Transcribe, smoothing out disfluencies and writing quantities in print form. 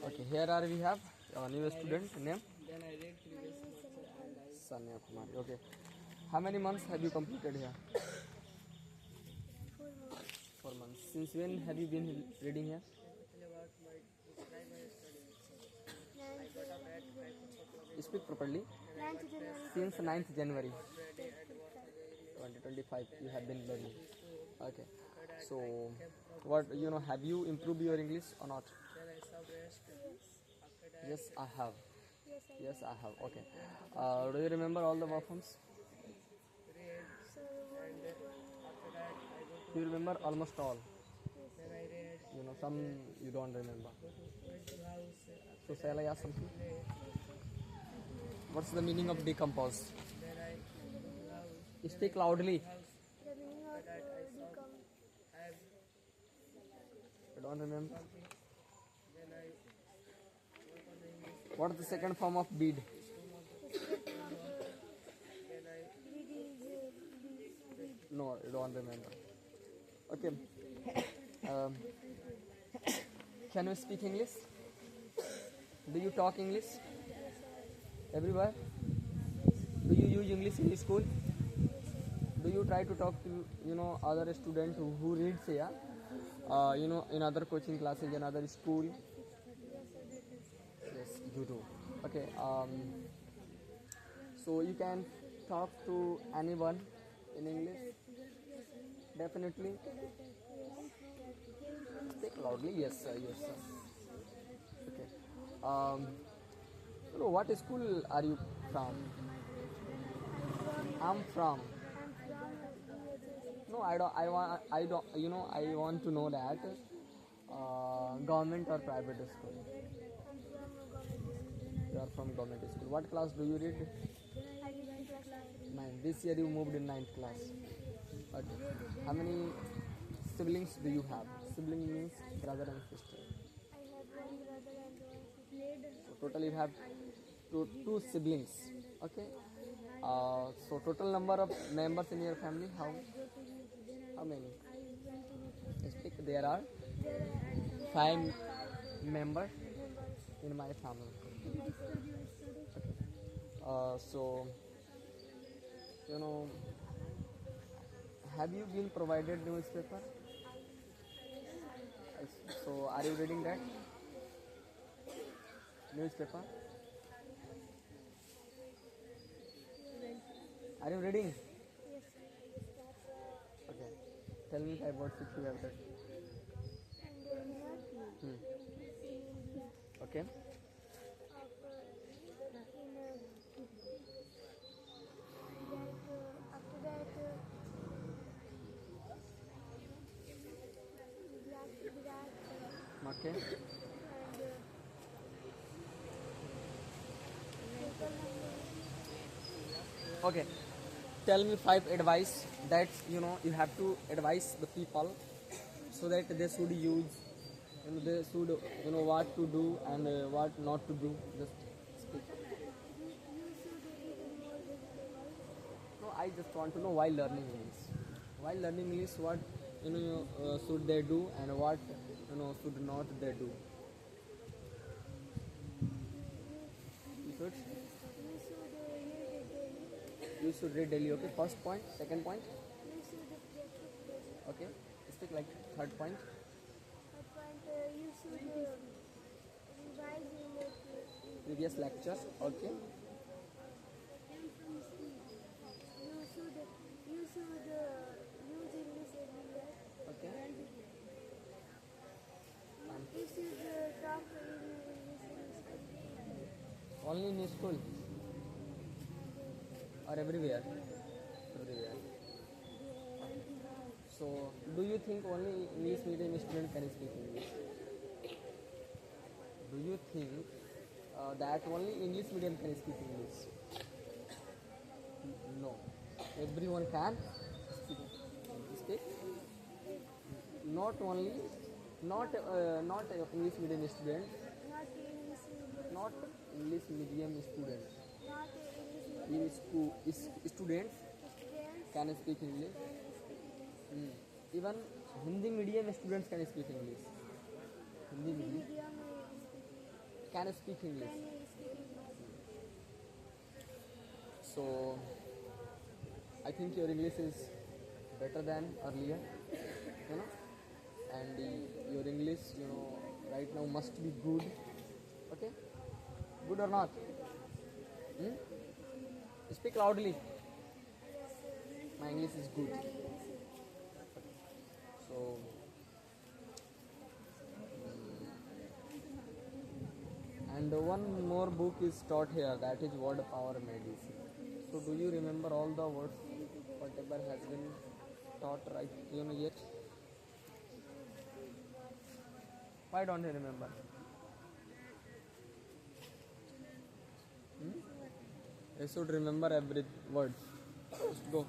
Okay, here are we have a new student name Then I read previous lecture and I Sanya Kumari. Okay, how many months have you completed here? 4 months. 4 months. Since when have you been reading here? tell about my describe my studies. I 9th got up at January 5 o'clock in Speak properly. then I 9th got January dressed, Since 9th January got ready and what was the 2025 you have been learning. school. Okay, But I so came from what have you improved your English or not? then I served rest. Yes. After that Yes, I have. Yes, I Yes, have. I have. Okay. Do you remember all the verb forms? read So and after that I go You to remember almost all. then I read Some you don't remember. went to house So shall I ask something? play What's the meaning of decompose? then I go to house Speak loudly. house the meaning of that I saw become I have I don't remember. something then I work on the English What is the second form of bead? then I No, I don't remember. Okay. Um, can you speak English? Do you talk English? Everywhere? Do you use English in school? Do you try to talk to other students who reads here? In other coaching classes in other school? Yes, you do. Okay. So you can talk to anyone in English? Definitely. Speak loudly. Yes, sir. Yes, sir. Okay. What school are you from? I'm from. No, I don't. I want. I don't. I want to know that government or private school. You are from government school. What class do you read? Nine. This year you moved in ninth class. Okay. How many siblings do you have? Sibling means brother and sister. I have one brother and one sister. So total you have two siblings. Okay. So total number of members in your family, how many? Speak. There are 5 members in my family. Okay. So have you been provided newspaper? So are you reading that newspaper? Are you reading? Yes. Okay. Tell me 5 words if you have that. Hmm. Okay. After that, Okay. and Okay. Tell me 5 advice that you have to advise the people so that they should use, they should what to do and what not to do. Just speak. you should eat more vegetables. No, I just want to know why learning English. While learning English, what should they do and what should not they do. You should You should read read daily. daily. Okay. First point. Second point. You should practice daily. Okay. Speak like third point. Third point, you should revise in the Previous lectures. Okay. you should use English everywhere. Okay. You should talk in English. Only in school or everywhere? Everywhere. So, do you think only English medium student can speak English? Do you think that only English medium can speak English? No. Everyone can speak. Not only, not English medium student, Not not English medium. English medium student. Not English medium. In school, students Students can speak English. can speak Hmm. Even Hindi medium students can speak English. Hindi medium. medium. Can you speak English? Can you speak English? So I think your English is better than earlier, you know, and your English, you know, right now must be good. Okay, good or not? Hmm? Speak loudly. My English is good. So and one more book is taught here, that is Word Power Medicine. So do you remember all the words whatever has been taught right, you know, yet? Why don't you remember? Hmm? You should remember every word. Just go.